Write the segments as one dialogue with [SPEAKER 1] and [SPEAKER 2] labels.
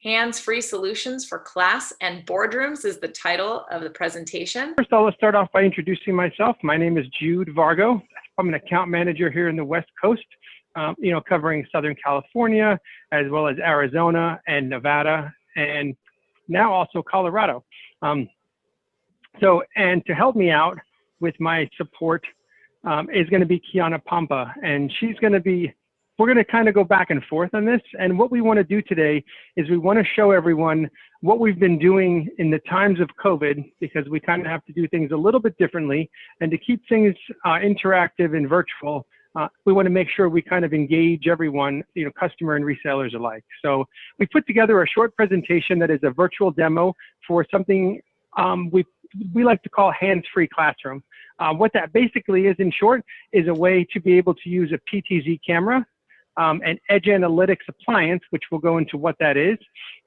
[SPEAKER 1] Hands-free solutions for class and boardrooms is the title of the presentation.
[SPEAKER 2] First, I'll start off by introducing myself. My name is Jude Vargo. I'm an account manager here in the West Coast, covering Southern California, as well as Arizona and Nevada, and now also Colorado. And to help me out with my support is going to be Kiana Pampa, and we're going to kind of go back and forth on this. And what we want to do today is we want to show everyone what we've been doing in the times of COVID, because we kind of have to do things a little bit differently. And to keep things interactive and virtual, we want to make sure we kind of engage everyone, customer and resellers alike. So we put together a short presentation that is a virtual demo for something we like to call hands-free classroom. What that basically is, in short, is a way to be able to use a Ptz camera, an Edge Analytics appliance, which we'll go into what that is,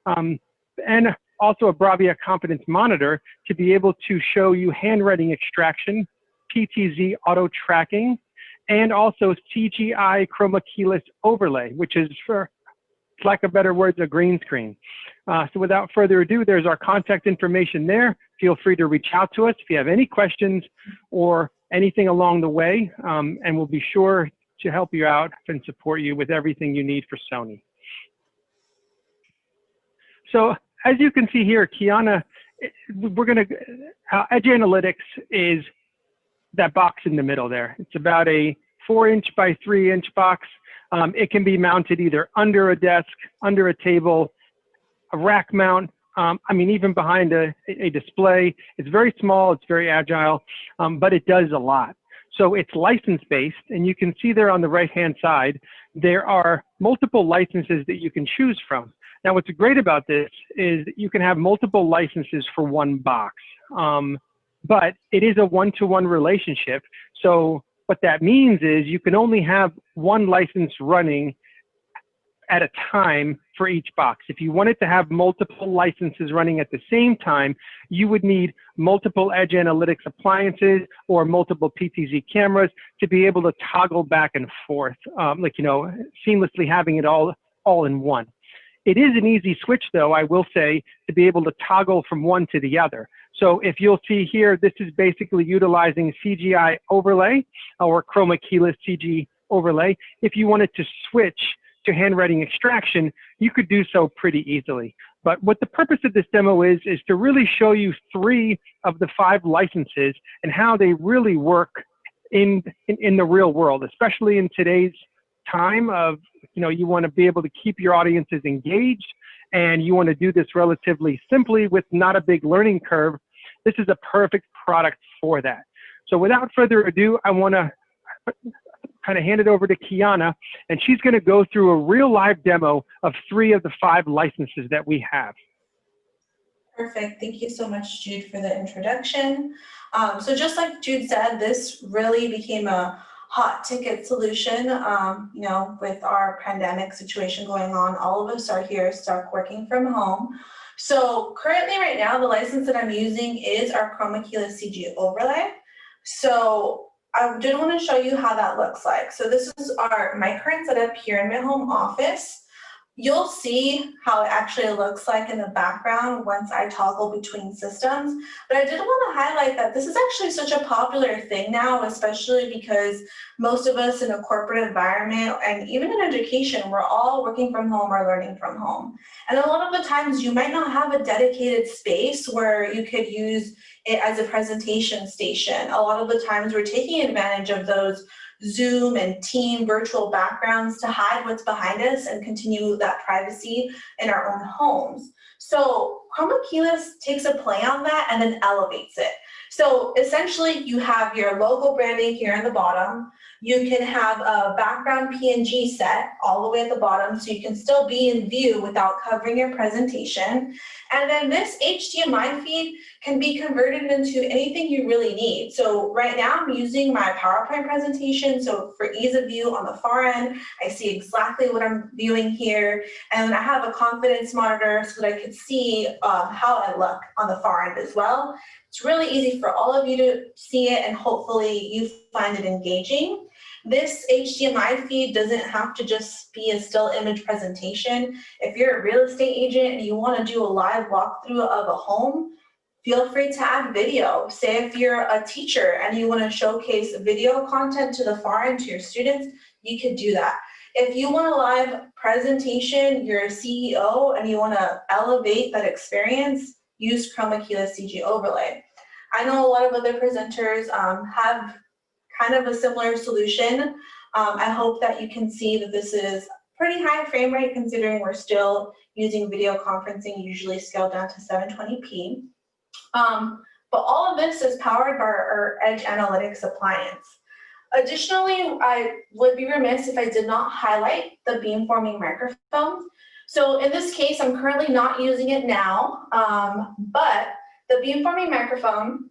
[SPEAKER 2] and also a Bravia Confidence Monitor to be able to show you handwriting extraction, Ptz Auto Tracking, and also CGI Chroma keyless overlay, which is, for lack of better words, a green screen. So without further ado, there's our contact information there. Feel free to reach out to us if you have any questions or anything along the way, and we'll be sure to help you out and support you with everything you need for Sony. So as you can see here, Kiana, Edge Analytics is that box in the middle there. It's about a 4-inch by 3-inch box. It can be mounted either under a desk, under a table, a rack mount, even behind a display. It's very small, it's very agile, but it does a lot. So it's license-based, and you can see there on the right-hand side, there are multiple licenses that you can choose from. Now, what's great about this is that you can have multiple licenses for one box, but it is a one-to-one relationship. So what that means is you can only have one license running at a time for each box. If you wanted to have multiple licenses running at the same time, you would need multiple Edge Analytics appliances or multiple Ptz cameras to be able to toggle back and forth, seamlessly having it all in one. It is an easy switch, though, I will say, to be able to toggle from one to the other. So if you'll see here, this is basically utilizing CGI overlay or Chroma keyless CG overlay. If you wanted to switch to handwriting extraction, you could do so pretty easily. But what the purpose of this demo is to really show you 3 of the 5 licenses and how they really work in the real world, especially in today's time of, you want to be able to keep your audiences engaged, and you want to do this relatively simply with not a big learning curve. This is a perfect product for that. So without further ado, I want to kind of hand it over to Kiana, and she's going to go through a real live demo of 3 of the 5 licenses that we have.
[SPEAKER 3] Perfect. Thank you so much, Jude, for the introduction. So just like Jude said, this really became a hot ticket solution. With our pandemic situation going on, all of us are here stuck working from home. So currently right now, the license that I'm using is our Chroma keyless CG overlay. So I did want to show you how that looks like. So this is my current setup here in my home office. You'll see how it actually looks like in the background once I toggle between systems. But I did want to highlight that this is actually such a popular thing now, especially because most of us in a corporate environment and even in education, we're all working from home or learning from home. And a lot of the times you might not have a dedicated space where you could use it as a presentation station. A lot of the times we're taking advantage of those Zoom and Team virtual backgrounds to hide what's behind us and continue that privacy in our own homes. So Chroma keyless takes a play on that and then elevates it. So essentially you have your logo branding here in the bottom. You can have a background PNG set all the way at the bottom so you can still be in view without covering your presentation. And then this HDMI feed can be converted into anything you really need. So right now I'm using my PowerPoint presentation. So for ease of view on the far end, I see exactly what I'm viewing here. And I have a confidence monitor so that I can see how I look on the far end as well. It's really easy for all of you to see it, and hopefully you find it engaging. This HDMI feed doesn't have to just be a still image presentation. If you're a real estate agent and you want to do a live walkthrough of a home, feel free to add video. Say if you're a teacher and you want to showcase video content to the far end to your students, you could do that. If you want a live presentation, you're a CEO and you want to elevate that experience, use Chroma Keyless CG Overlay. I know a lot of other presenters have kind of a similar solution. I hope that you can see that this is pretty high frame rate considering we're still using video conferencing, usually scaled down to 720p. But all of this is powered by our Edge Analytics appliance. Additionally, I would be remiss if I did not highlight the Beamforming Microphone. So in this case, I'm currently not using it now, but the Beamforming Microphone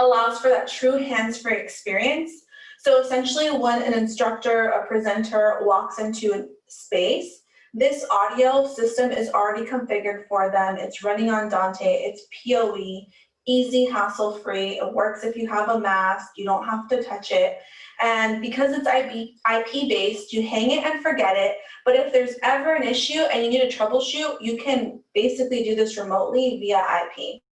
[SPEAKER 3] allows for that true hands-free experience. So essentially when an instructor, a presenter walks into a space, this audio system is already configured for them. It's running on Dante, it's PoE, easy, hassle-free. It works if you have a mask, you don't have to touch it. And because it's IP-based, you hang it and forget it. But if there's ever an issue and you need to troubleshoot, you can basically do this remotely via IP.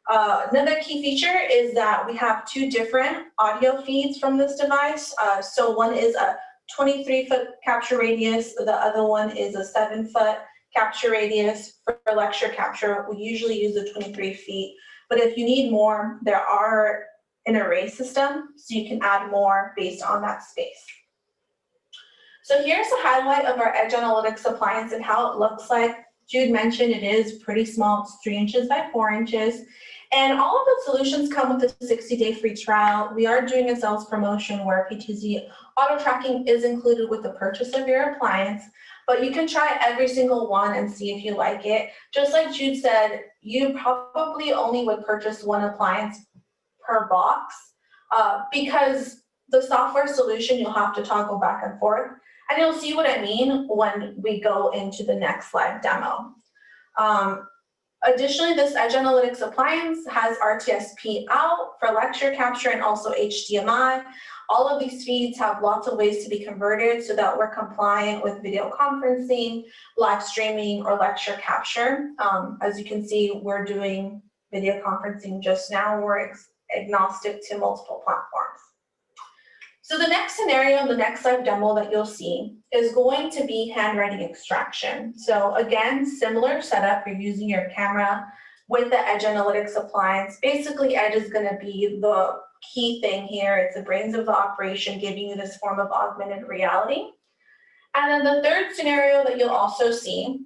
[SPEAKER 3] Another key feature is that we have two different audio feeds from this device. So one is a 23-foot capture radius, the other one is a 7-foot capture radius. For lecture capture, we usually use the 23 feet, but if you need more, there are an array system, so you can add more based on that space. So here's a highlight of our Edge Analytics appliance and how it looks like. Jude mentioned it is pretty small, it's 3 inches by 4 inches. And all of the solutions come with a 60-day free trial. We are doing a sales promotion where Ptz Auto Tracking is included with the purchase of your appliance, but you can try every single one and see if you like it. Just like Jude said, you probably only would purchase one appliance per box because the software solution, you'll have to toggle back and forth. And you'll see what I mean when we go into the next live demo. Additionally, this Edge Analytics appliance has RTSP out for lecture capture and also HDMI. All of these feeds have lots of ways to be converted so that we're compliant with video conferencing, live streaming, or lecture capture. As you can see, we're doing video conferencing just now. We're agnostic to multiple platforms. So the next scenario, the next live demo that you'll see is going to be handwriting extraction. So again, similar setup, you're using your camera with the Edge Analytics appliance. Basically, Edge is going to be the key thing here. It's the brains of the operation, giving you this form of augmented reality. And then the third scenario that you'll also see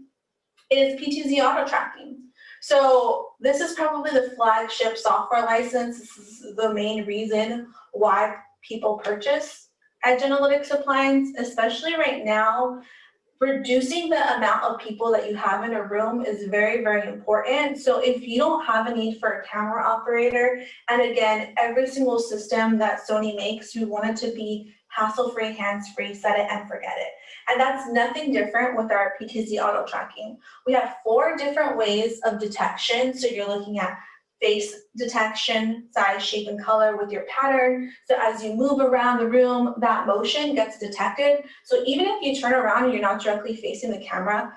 [SPEAKER 3] is Ptz Auto Tracking. So this is probably the flagship software license. This is the main reason why people purchase Edge Analytics appliance, especially right now. Reducing the amount of people that you have in a room is very, very important. So if you don't have a need for a camera operator, and again, every single system that Sony makes, we want it to be hassle-free, hands-free, set it and forget it. And that's nothing different with our Ptz Auto Tracking. We have 4 different ways of detection. So you're looking at face detection, size, shape, and color with your pattern. So as you move around the room, that motion gets detected. So even if you turn around and you're not directly facing the camera,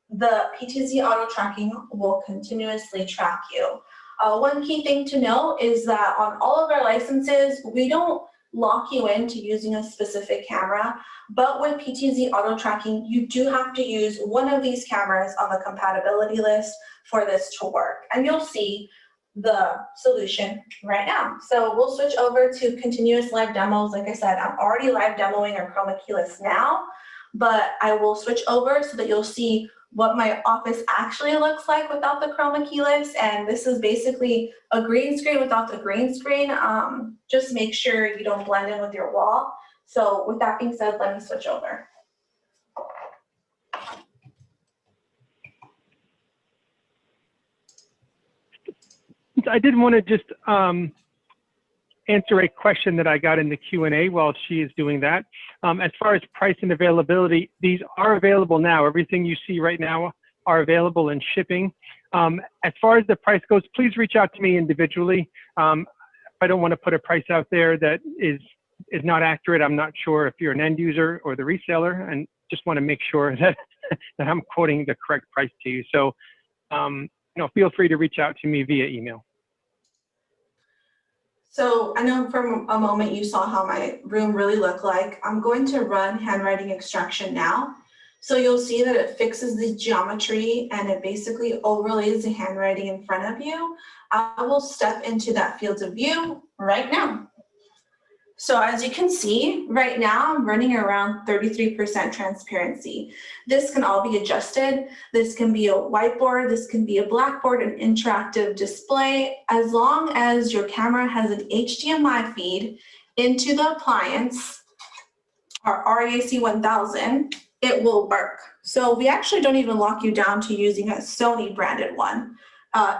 [SPEAKER 3] the Ptz Auto Tracking will continuously track you. One key thing to know is that on all of our licenses, we don't lock you into using a specific camera, but with Ptz Auto Tracking, you do have to use one of these cameras on the compatibility list for this to work. And you'll see the solution right now. So we'll switch over to continuous live demos. Like I said, I'm already live demoing our Chroma Keyless now, but I will switch over so that you'll see what my office actually looks like without the Chroma Keyless. And this is basically a green screen without the green screen. Just make sure you don't blend in with your wall. So with that being said, let me switch over.
[SPEAKER 2] I did want to just answer a question that I got in the Q&A while she is doing that. As far as price and availability, these are available now. Everything you see right now are available in shipping. As far as the price goes, please reach out to me individually. I don't want to put a price out there that is not accurate. I'm not sure if you're an end user or the reseller, and just want to make sure that, that I'm quoting the correct price to you. So, feel free to reach out to me via email.
[SPEAKER 3] So I know for a moment you saw how my room really looked like. I'm going to run handwriting extraction now. So you'll see that it fixes the geometry and it basically overlays the handwriting in front of you. I will step into that field of view right now. So as you can see, right now I'm running around 33% transparency. This can all be adjusted. This can be a whiteboard, this can be a blackboard, an interactive display. As long as your camera has an HDMI feed into the appliance, our REAC 1000, it will work. So we actually don't even lock you down to using a Sony branded one.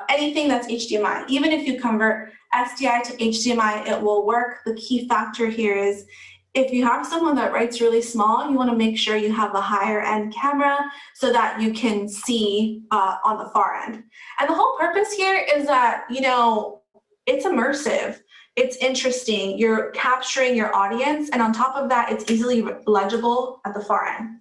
[SPEAKER 3] Anything that's HDMI, even if you convert SDI to HDMI, it will work. The key factor here is if you have someone that writes really small, you want to make sure you have a higher end camera so that you can see on the far end. And the whole purpose here is that, it's immersive. It's interesting. You're capturing your audience. And on top of that, it's easily legible at the far end.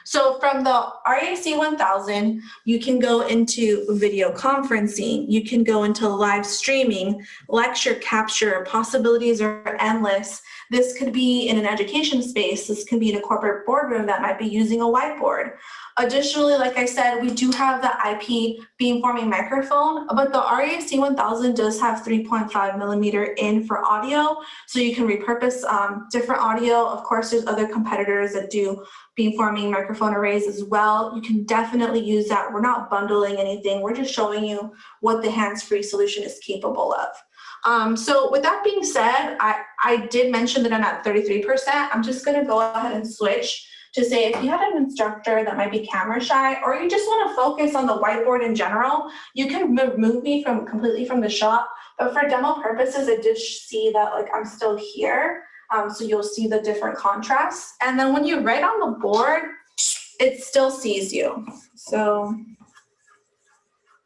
[SPEAKER 3] So from the REAC 1000, you can go into video conferencing, you can go into live streaming, lecture capture, possibilities are endless. This could be in an education space, this can be in a corporate boardroom that might be using a whiteboard. Additionally, like I said, we do have the IP beamforming microphone, but the REAC 1000 does have 3.5 millimeter in for audio, so you can repurpose different audio. Of course, there's other competitors that do beamforming microphone arrays as well. You can definitely use that. We're not bundling anything. We're just showing you what the hands-free solution is capable of. So with that being said, I did mention that I'm at 33%. I'm just going to go ahead and switch to say if you have an instructor that might be camera shy, or you just want to focus on the whiteboard in general, you can remove me completely from the shot. But for demo purposes, I did see that I'm still here. So you'll see the different contrasts. And then when you write on the board, it still sees you. So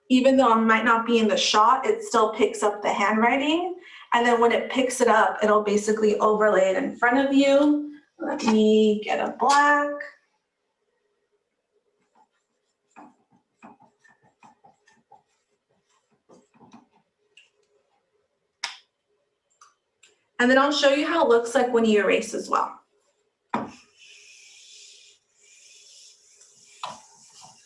[SPEAKER 3] even though I might not be in the shot, it still picks up the handwriting. And then when it picks it up, it'll basically overlay it in front of you. Let me get a black. And then I'll show you how it looks like when you erase as well. And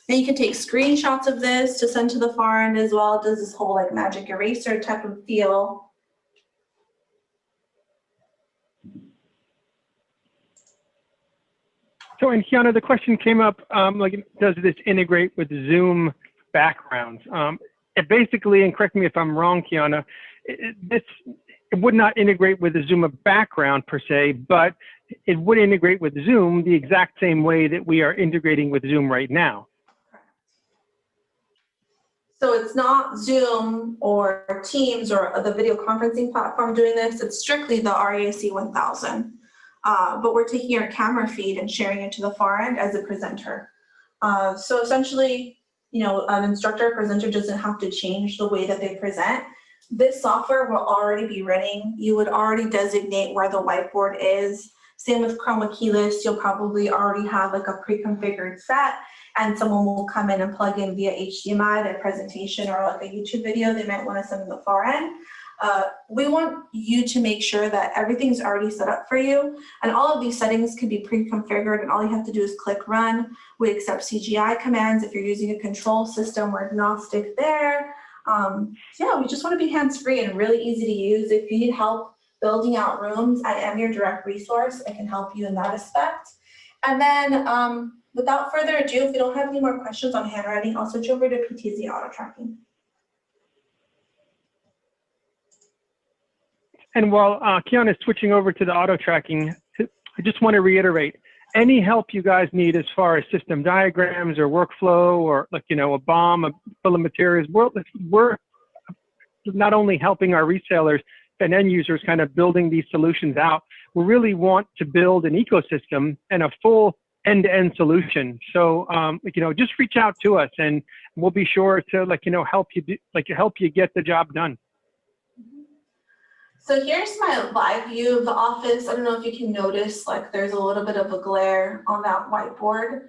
[SPEAKER 3] you can take screenshots of this to send to the far end as well. It does this whole magic eraser type of feel.
[SPEAKER 2] So, and Kiana, the question came up, does this integrate with Zoom backgrounds? It basically, and correct me if I'm wrong, Kiana, it would not integrate with the Zoom background per se, but it would integrate with Zoom the exact same way that we are integrating with Zoom right now.
[SPEAKER 3] So it's not Zoom or Teams or the video conferencing platform doing this. It's strictly the REAC 1000. But we're taking our camera feed and sharing it to the far end as a presenter. So essentially, an instructor or presenter doesn't have to change the way that they present. This software will already be running. You would already designate where the whiteboard is. Same with Chroma keyless, you'll probably already have a pre-configured set, and someone will come in and plug in via HDMI their presentation or a YouTube video they might want to send in the far end. We want you to make sure that everything's already set up for you, and all of these settings can be pre-configured, and all you have to do is click run. We accept CGI commands. If you're using a control system, we're agnostic there. So yeah, we just want to be hands-free and really easy to use. If you need help building out rooms, I am your direct resource. I can help you in that aspect. And then without further ado, if you don't have any more questions on handwriting, I'll switch over to Ptz Auto Tracking.
[SPEAKER 2] And while Kiana is switching over to the auto tracking, I just want to reiterate, any help you guys need as far as system diagrams or workflow or like, you know, a BOM, a bill of materials, we're not only helping our resellers and end users kind of building these solutions out, we really want to build an ecosystem and a full end-to-end solution. So, like, you know, just reach out to us and we'll be sure to, like, you know, help you get the job done.
[SPEAKER 3] So here's my live view of the office. I don't know if you can notice, like, there's a little bit of a glare on that whiteboard.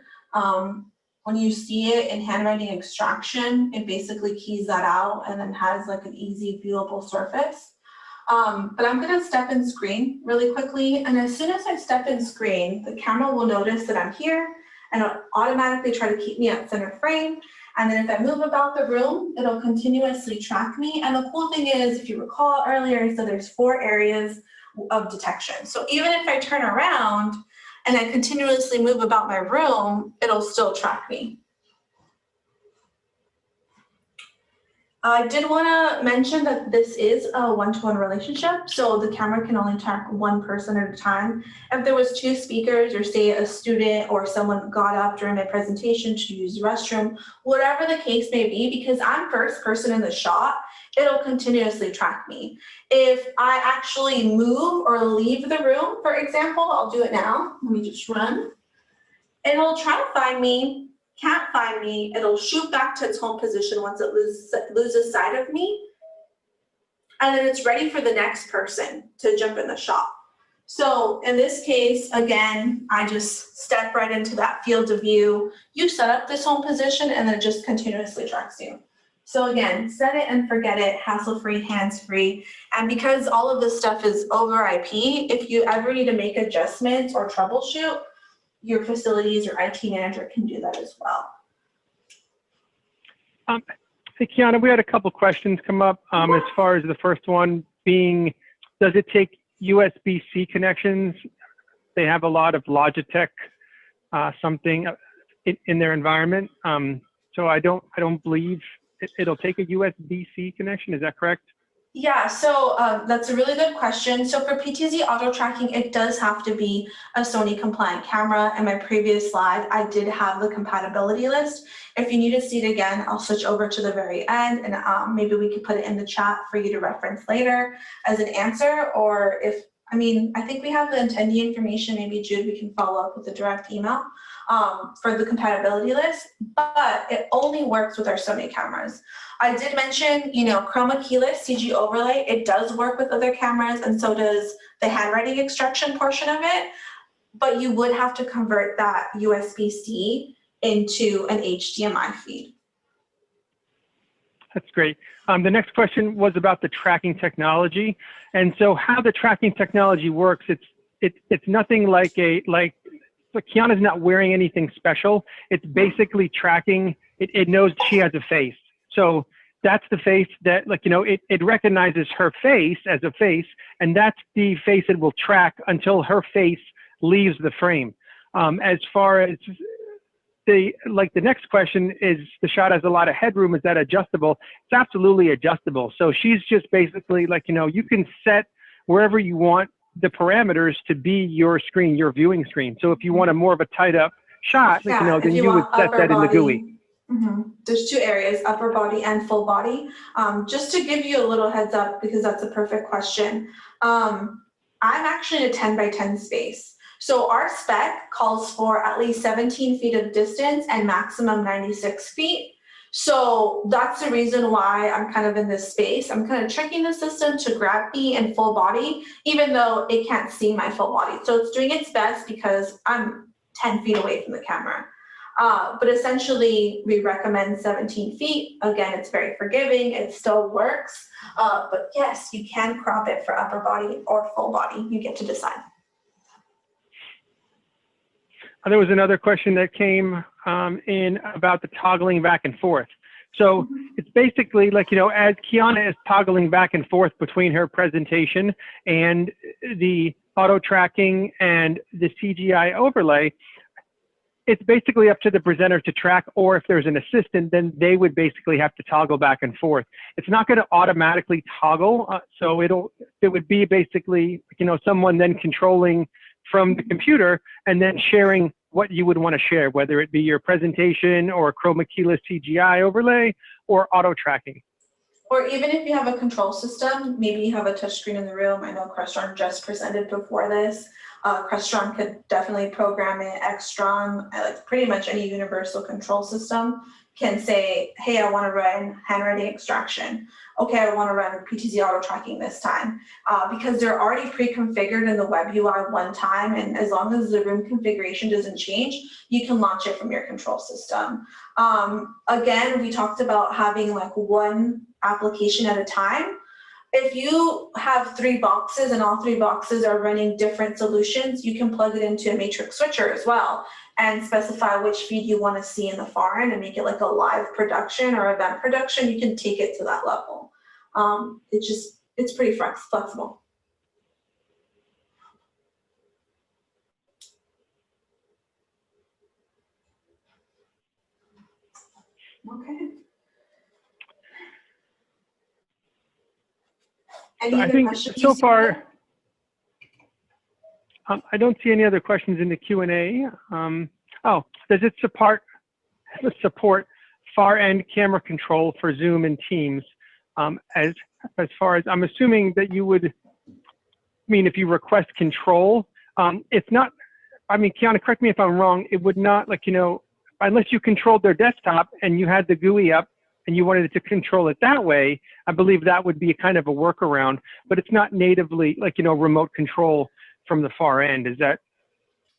[SPEAKER 3] When you see it in handwriting extraction, it basically keys that out and then has like an easy viewable surface. But I'm gonna step in screen really quickly. And as soon as I step in screen, the camera will notice that I'm here and it'll automatically try to keep me at center frame. And then if I move about the room, it'll continuously track me. And the cool thing is, if you recall earlier, I said there's 4 areas of detection. So even if I turn around and I continuously move about my room, it'll still track me. I did want to mention that this is a one-to-one relationship, so the camera can only track one person at a time. If there was 2 speakers, or say a student or someone got up during my presentation to use the restroom, whatever the case may be, because I'm first person in the shot, it'll continuously track me. If I actually move or leave the room, for example, I'll do it now. Let me just run. And it'll try to find me. Can't find me, it'll shoot back to its home position once it loses sight of me. And then it's ready for the next person to jump in the shot. So in this case, again, I just step right into that field of view. You set up this home position and then it just continuously tracks you. So again, set it and forget it, hassle-free, hands-free. And because all of this stuff is over IP, if you ever need to make adjustments or troubleshoot, your facilities or IT manager can do that as well.
[SPEAKER 2] Hey, Kiana, we had a couple questions come up as far as the first one being, does it take USB-C connections? They have a lot of Logitech something in their environment. So I don't believe it'll take a USB-C connection. Is that correct?
[SPEAKER 3] Yeah, so that's a really good question. So for Ptz Auto Tracking, it does have to be a Sony compliant camera. In my previous slide, I did have the compatibility list. If you need to see it again, I'll switch over to the very end and maybe we could put it in the chat for you to reference later as an answer. Or if, I mean, I think we have the attendee information, maybe Jude, we can follow up with a direct email for the compatibility list, but it only works with our Sony cameras. I did mention, you know, Chroma keyless CG overlay. It does work with other cameras, and so does the handwriting extraction portion of it. But you would have to convert that USB-C into an HDMI feed.
[SPEAKER 2] That's great. The next question was about the tracking technology, and so how the tracking technology works. It's nothing like Kiana's not wearing anything special. It's basically tracking. It knows she has a face. So that's the face that, like, you know, it recognizes her face as a face, and that's the face it will track until her face leaves the frame. As far as the next question is, the shot has a lot of headroom. Is that adjustable? It's absolutely adjustable. So she's just basically, like, you know, you can set wherever you want the parameters to be your screen, your viewing screen. So if you want a more of a tied up shot, like, you know, then you would set that in the GUI.
[SPEAKER 3] There's 2 areas, upper body and full body. Just to give you a little heads up, because that's a perfect question. I'm actually in a 10 by 10 space. So our spec calls for at least 17 feet of distance and maximum 96 feet. So that's the reason why I'm kind of in this space. I'm kind of tricking the system to grab me in full body, even though it can't see my full body. So it's doing its best because I'm 10 feet away from the camera. But essentially, we recommend 17 feet. Again, it's very forgiving. It still works. But yes, you can crop it for upper body or full body. You get to decide.
[SPEAKER 2] There was another question that came in about the toggling back and forth. So it's basically like, you know, as Kiana is toggling back and forth between her presentation and the auto tracking and the CGI overlay, it's basically up to the presenter to track, or if there's an assistant, then they would basically have to toggle back and forth. It's not going to automatically toggle. So it would be basically, you know, someone then controlling from the computer and then sharing what you would want to share, whether it be your presentation or Chroma keyless CGI overlay or auto tracking.
[SPEAKER 3] Or even if you have a control system, maybe you have a touchscreen in the room. I know Crestron just presented before this. Crestron could definitely program it. Extron, like pretty much any universal control system can say, hey, I want to run handwriting extraction. Okay, I want to run Ptz Auto Tracking this time. Because they're already pre-configured in the web UI one time, and as long as the room configuration doesn't change, you can launch it from your control system. Again, we talked about having like one application at a time. If you have 3 boxes and all 3 boxes are running different solutions, you can plug it into a matrix switcher as well and specify which feed you want to see in the far end and make it like a live production or event production. You can take it to that level. It's pretty flexible. Okay. Any
[SPEAKER 2] I
[SPEAKER 3] other
[SPEAKER 2] think
[SPEAKER 3] questions?
[SPEAKER 2] so far, I don't see any other questions in the Q&A. Oh, does it support far end camera control for Zoom and Teams? As far as, I'm assuming that you would, if you request control, it's not, Kiana, correct me if I'm wrong, it would not, unless you controlled their desktop and you had the GUI up and you wanted to control it that way, I believe that would be kind of a workaround, but it's not natively remote control from the far end. Is that?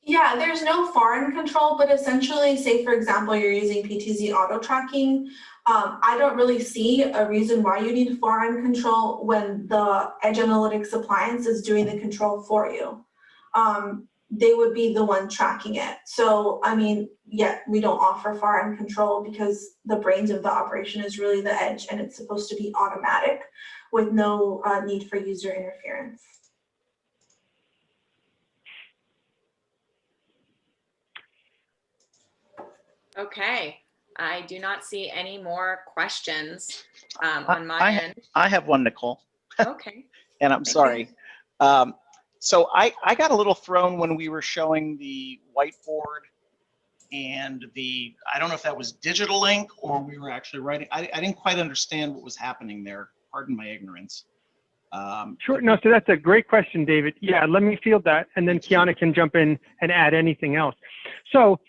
[SPEAKER 3] Yeah, there's no far end control, but essentially, say for example, you're using Ptz Auto Tracking. I don't really see a reason why you need far end control when the Edge Analytics appliance is doing the control for you. They would be the one tracking it. So, yeah, we don't offer far end control because the brains of the operation is really the edge, and it's supposed to be automatic with no need for user interference.
[SPEAKER 1] Okay, I do not see any more questions on my end.
[SPEAKER 4] I have one, Nicole.
[SPEAKER 1] Okay.
[SPEAKER 4] And I'm sorry. So I got a little thrown when we were showing the whiteboard and I don't know if that was digital ink or we were actually writing. I didn't quite understand what was happening there. Pardon my ignorance.
[SPEAKER 2] Sure. No, so that's a great question, David. Yeah, let me field that, and then Kiana can jump in and add anything else. So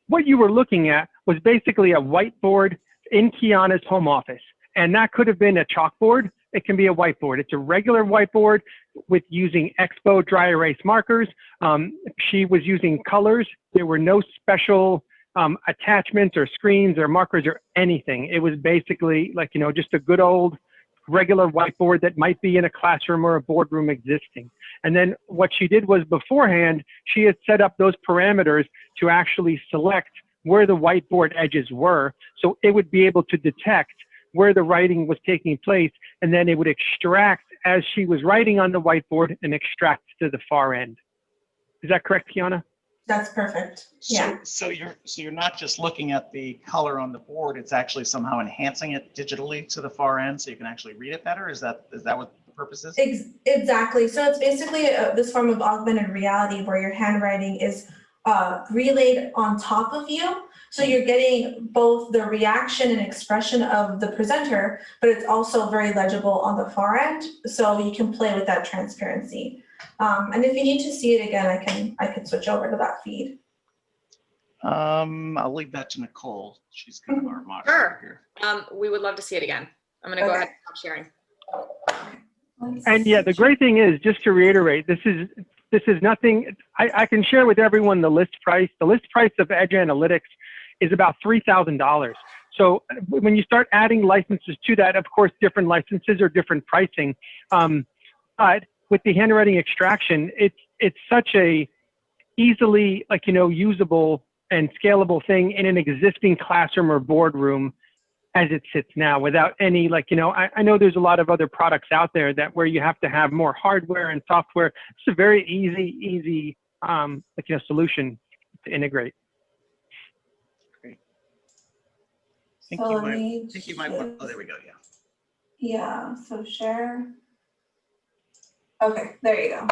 [SPEAKER 2] what you were looking at was basically a whiteboard in Kiana's home office, and that could have been a chalkboard. It can be a whiteboard. It's a regular whiteboard with using Expo dry erase markers. She was using colors. There were no special attachments or screens or markers or anything. It was basically just a good old regular whiteboard that might be in a classroom or a boardroom existing. And then what she did was beforehand, she had set up those parameters to actually select where the whiteboard edges were. So it would be able to detect where the writing was taking place, and then it would extract as she was writing on the whiteboard and extract to the far end. Is that correct, Kiana?
[SPEAKER 3] That's perfect. Yeah.
[SPEAKER 4] So you're not just looking at the color on the board, it's actually somehow enhancing it digitally to the far end so you can actually read it better? Is that what the purpose is?
[SPEAKER 3] Exactly. So it's basically this form of augmented reality where your handwriting is relayed on top of you. So you're getting both the reaction and expression of the presenter, but it's also very legible on the far end. So you can play with that transparency. And if you need to see it again, I can switch over to that feed.
[SPEAKER 4] I'll leave that to Nicole. She's kind of our moderator
[SPEAKER 1] here. We would love to see it again. I'm going to go ahead and stop sharing.
[SPEAKER 2] And yeah, the great thing is, just to reiterate, this is nothing. I can share with everyone the list price. The list price of Edge Analytics is about $3,000. So when you start adding licenses to that, of course, different licenses are different pricing. But with the handwriting extraction, it's such a easily usable and scalable thing in an existing classroom or boardroom as it sits now, without any I know there's a lot of other products out there where you have to have more hardware and software. It's a very easy solution to integrate.
[SPEAKER 4] Great. I think you might want. Oh, there we go. Yeah.
[SPEAKER 3] Yeah. So share. Okay, there you go.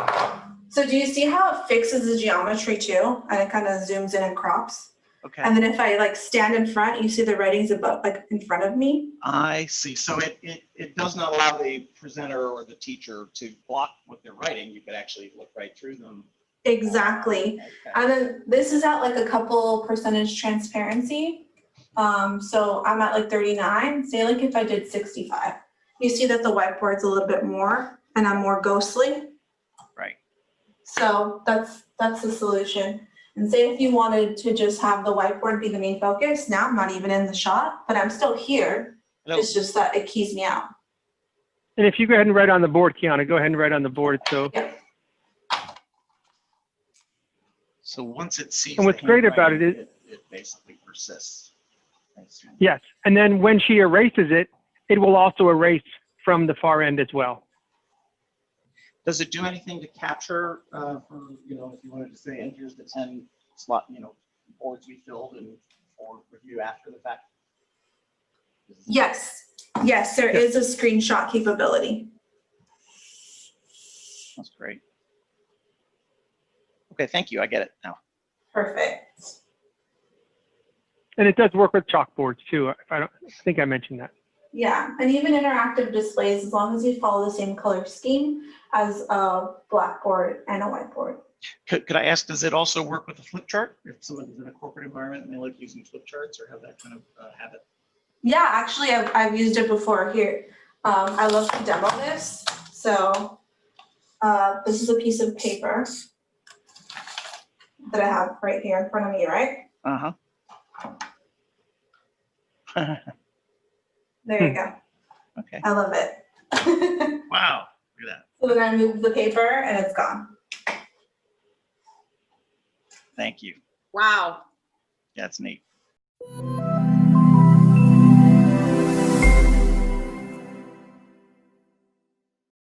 [SPEAKER 3] So do you see how it fixes the geometry too? And it kind of zooms in and crops?
[SPEAKER 4] Okay.
[SPEAKER 3] And then if I like stand in front, you see the writing's above, like in front of me?
[SPEAKER 4] I see. So it does not allow the presenter or the teacher to block what they're writing. You could actually look right through them.
[SPEAKER 3] Exactly.
[SPEAKER 4] Okay.
[SPEAKER 3] And then this is at like a couple percentage transparency. So I'm at like 39. Say like if I did 65, you see that the whiteboard's a little bit more and I'm more ghostly.
[SPEAKER 4] Right.
[SPEAKER 3] So that's the solution. And say if you wanted to just have the whiteboard be the main focus, now I'm not even in the shot, but I'm still here.
[SPEAKER 4] Hello.
[SPEAKER 3] It's just that it keys me out.
[SPEAKER 2] And if you go ahead and write on the board, Kiana, go ahead and write on the board. So,
[SPEAKER 3] Yep.
[SPEAKER 4] So once it sees
[SPEAKER 2] and what's
[SPEAKER 4] the
[SPEAKER 2] great about
[SPEAKER 4] handwriting,
[SPEAKER 2] it
[SPEAKER 4] it basically persists. I see.
[SPEAKER 2] yes. And then when she erases it, it will also erase from the far end as well.
[SPEAKER 4] Does it do anything to capture for, you know, if you wanted to say, and here's the 10 slot, you know, boards we filled and for review after the fact?
[SPEAKER 3] Yes. Yes, there is a screenshot capability.
[SPEAKER 4] That's great. Okay, thank you. I get it now.
[SPEAKER 3] Perfect.
[SPEAKER 2] And it does work with chalkboards too. I think I mentioned that.
[SPEAKER 3] Yeah, and even interactive displays, as long as you follow the same color scheme as a blackboard and a whiteboard.
[SPEAKER 4] Could I ask, does it also work with a flip chart? If someone is in a corporate environment and they like using flip charts or have that kind of habit?
[SPEAKER 3] Yeah, actually, I've used it before here. I love to demo this. So this is a piece of paper that I have right here in front of me, right?
[SPEAKER 4] Uh-huh.
[SPEAKER 3] There you go.
[SPEAKER 4] Okay.
[SPEAKER 3] I love it.
[SPEAKER 4] Wow. Look at that.
[SPEAKER 3] So then I move the paper and it's gone.
[SPEAKER 4] Thank you.
[SPEAKER 1] Wow.
[SPEAKER 4] That's neat.